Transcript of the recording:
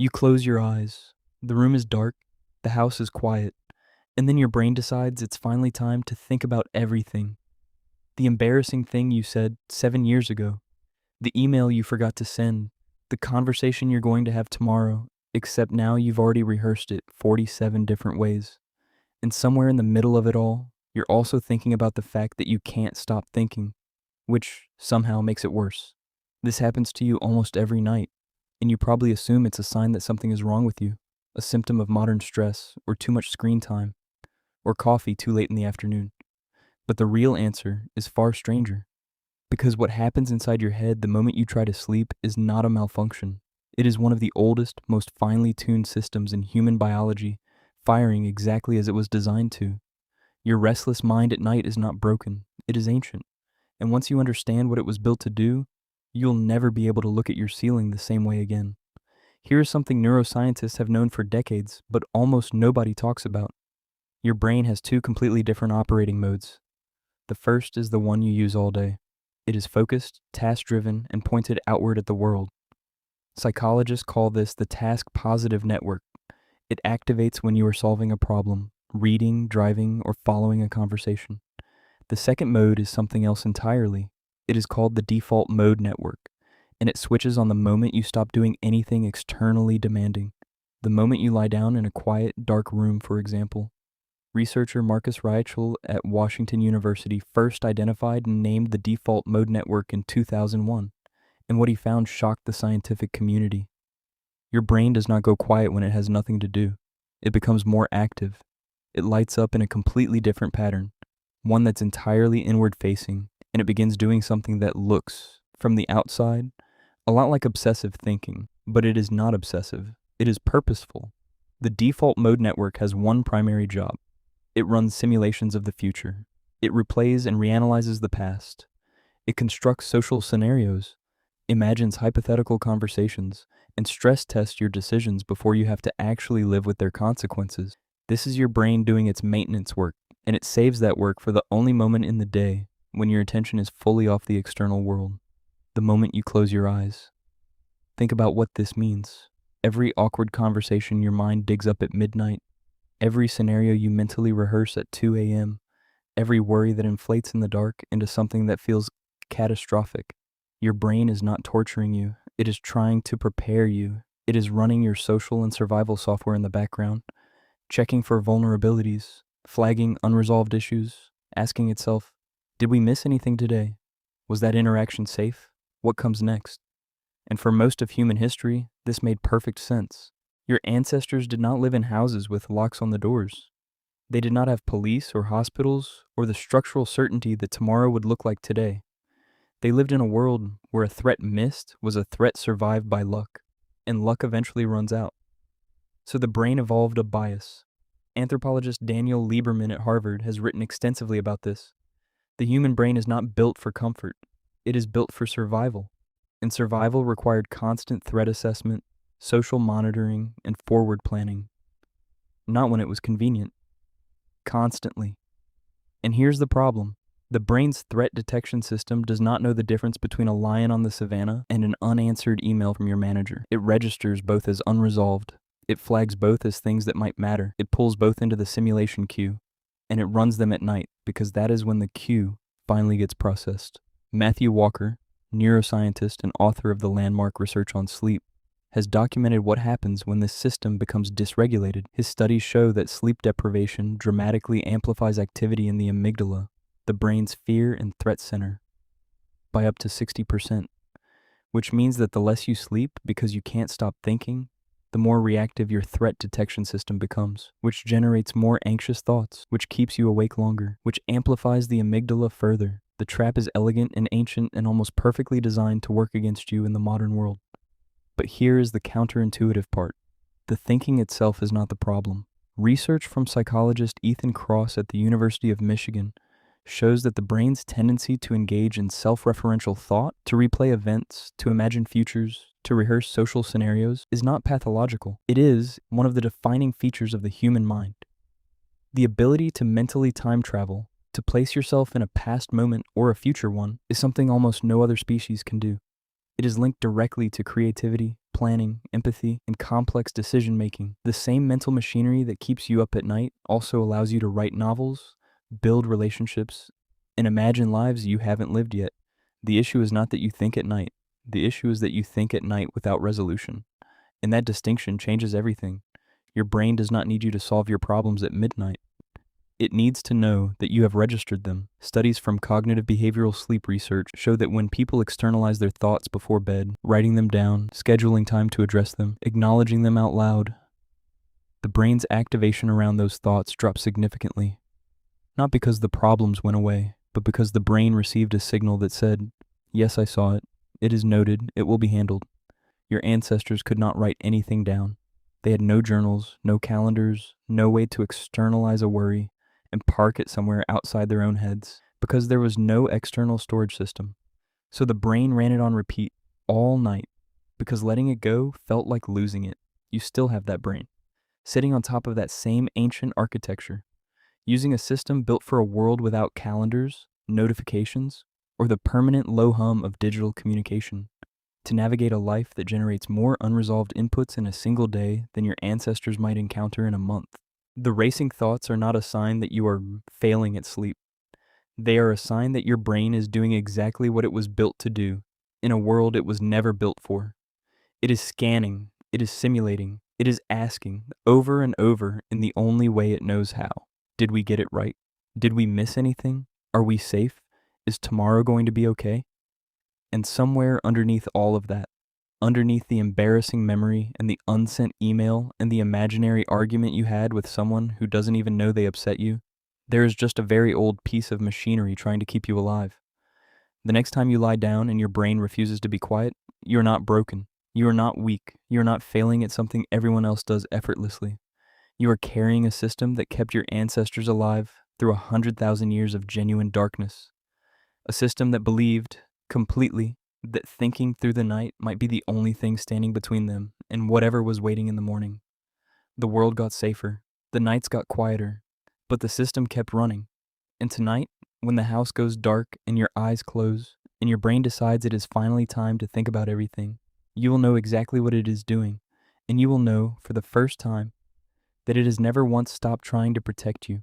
You close your eyes. The room is dark, the house is quiet, and then your brain decides it's finally time to think about everything. The embarrassing thing you said 7 years ago, the email you forgot to send, the conversation you're going to have tomorrow, except now you've already rehearsed it 47 different ways. And somewhere in the middle of it all, you're also thinking about the fact that you can't stop thinking, which somehow makes it worse. This happens to you almost every night, and you probably assume it's a sign that something is wrong with you, a symptom of modern stress, or too much screen time, or coffee too late in the afternoon. But the real answer is far stranger, because what happens inside your head the moment you try to sleep is not a malfunction. It is one of the oldest, most finely tuned systems in human biology, firing exactly as it was designed to. Your restless mind at night is not broken, it is ancient. And once you understand what it was built to do, you'll never be able to look at your ceiling the same way again. Here is something neuroscientists have known for decades, but almost nobody talks about. Your brain has two completely different operating modes. The first is the one you use all day. It is focused, task-driven, and pointed outward at the world. Psychologists call this the task-positive network. It activates when you are solving a problem, reading, driving, or following a conversation. The second mode is something else entirely. It is called the default mode network, and it switches on the moment you stop doing anything externally demanding. The moment you lie down in a quiet, dark room, for example. Researcher Marcus Raichle at Washington University first identified and named the default mode network in 2001, and what he found shocked the scientific community. Your brain does not go quiet when it has nothing to do. It becomes more active. It lights up in a completely different pattern, one that's entirely inward-facing, and it begins doing something that looks, from the outside, a lot like obsessive thinking, but it is not obsessive. It is purposeful. The default mode network has one primary job. It runs simulations of the future. It replays and reanalyzes the past. It constructs social scenarios, imagines hypothetical conversations, and stress tests your decisions before you have to actually live with their consequences. This is your brain doing its maintenance work, and it saves that work for the only moment in the day when your attention is fully off the external world, the moment you close your eyes. Think about what this means. Every awkward conversation your mind digs up at midnight, every scenario you mentally rehearse at 2 a.m., every worry that inflates in the dark into something that feels catastrophic. Your brain is not torturing you. It is trying to prepare you. It is running your social and survival software in the background, checking for vulnerabilities, flagging unresolved issues, asking itself, did we miss anything today? Was that interaction safe? What comes next? And for most of human history, this made perfect sense. Your ancestors did not live in houses with locks on the doors. They did not have police or hospitals or the structural certainty that tomorrow would look like today. They lived in a world where a threat missed was a threat survived by luck, and luck eventually runs out. So the brain evolved a bias. Anthropologist Daniel Lieberman at Harvard has written extensively about this. The human brain is not built for comfort. It is built for survival. And survival required constant threat assessment, social monitoring, and forward planning. Not when it was convenient. Constantly. And here's the problem. The brain's threat detection system does not know the difference between a lion on the savannah and an unanswered email from your manager. It registers both as unresolved. It flags both as things that might matter. It pulls both into the simulation queue, and it runs them at night because that is when the queue finally gets processed. Matthew Walker, neuroscientist and author of the landmark research on sleep, has documented what happens when this system becomes dysregulated. His studies show that sleep deprivation dramatically amplifies activity in the amygdala, the brain's fear and threat center, by up to 60%, which means that the less you sleep because you can't stop thinking, the more reactive your threat detection system becomes, which generates more anxious thoughts, which keeps you awake longer, which amplifies the amygdala further. The trap is elegant and ancient and almost perfectly designed to work against you in the modern world. But here is the counterintuitive part. The thinking itself is not the problem. Research from psychologist Ethan Kross at the University of Michigan shows that the brain's tendency to engage in self-referential thought, to replay events, to imagine futures, to rehearse social scenarios, is not pathological. It is one of the defining features of the human mind. The ability to mentally time travel, to place yourself in a past moment or a future one, is something almost no other species can do. It is linked directly to creativity, planning, empathy, and complex decision making. The same mental machinery that keeps you up at night also allows you to write novels, build relationships, and imagine lives you haven't lived yet. The issue is not that you think at night. The issue is that you think at night without resolution. And that distinction changes everything. Your brain does not need you to solve your problems at midnight. It needs to know that you have registered them. Studies from cognitive behavioral sleep research show that when people externalize their thoughts before bed, writing them down, scheduling time to address them, acknowledging them out loud, the brain's activation around those thoughts drops significantly. Not because the problems went away, but because the brain received a signal that said, "Yes, I saw it. It is noted. It will be handled." Your ancestors could not write anything down. They had no journals, no calendars, no way to externalize a worry and park it somewhere outside their own heads, because there was no external storage system. So the brain ran it on repeat all night, because letting it go felt like losing it. You still have that brain, sitting on top of that same ancient architecture, using a system built for a world without calendars, notifications, or the permanent low hum of digital communication, to navigate a life that generates more unresolved inputs in a single day than your ancestors might encounter in a month. The racing thoughts are not a sign that you are failing at sleep. They are a sign that your brain is doing exactly what it was built to do in a world it was never built for. It is scanning, it is simulating, it is asking over and over in the only way it knows how. Did we get it right? Did we miss anything? Are we safe? Is tomorrow going to be okay? And somewhere underneath all of that, underneath the embarrassing memory and the unsent email and the imaginary argument you had with someone who doesn't even know they upset you, there is just a very old piece of machinery trying to keep you alive. The next time you lie down and your brain refuses to be quiet, you are not broken. You are not weak. You are not failing at something everyone else does effortlessly. You are carrying a system that kept your ancestors alive through 100,000 years of genuine darkness. A system that believed, completely, that thinking through the night might be the only thing standing between them and whatever was waiting in the morning. The world got safer, the nights got quieter, but the system kept running. And tonight, when the house goes dark and your eyes close, and your brain decides it is finally time to think about everything, you will know exactly what it is doing, and you will know, for the first time, that it has never once stopped trying to protect you.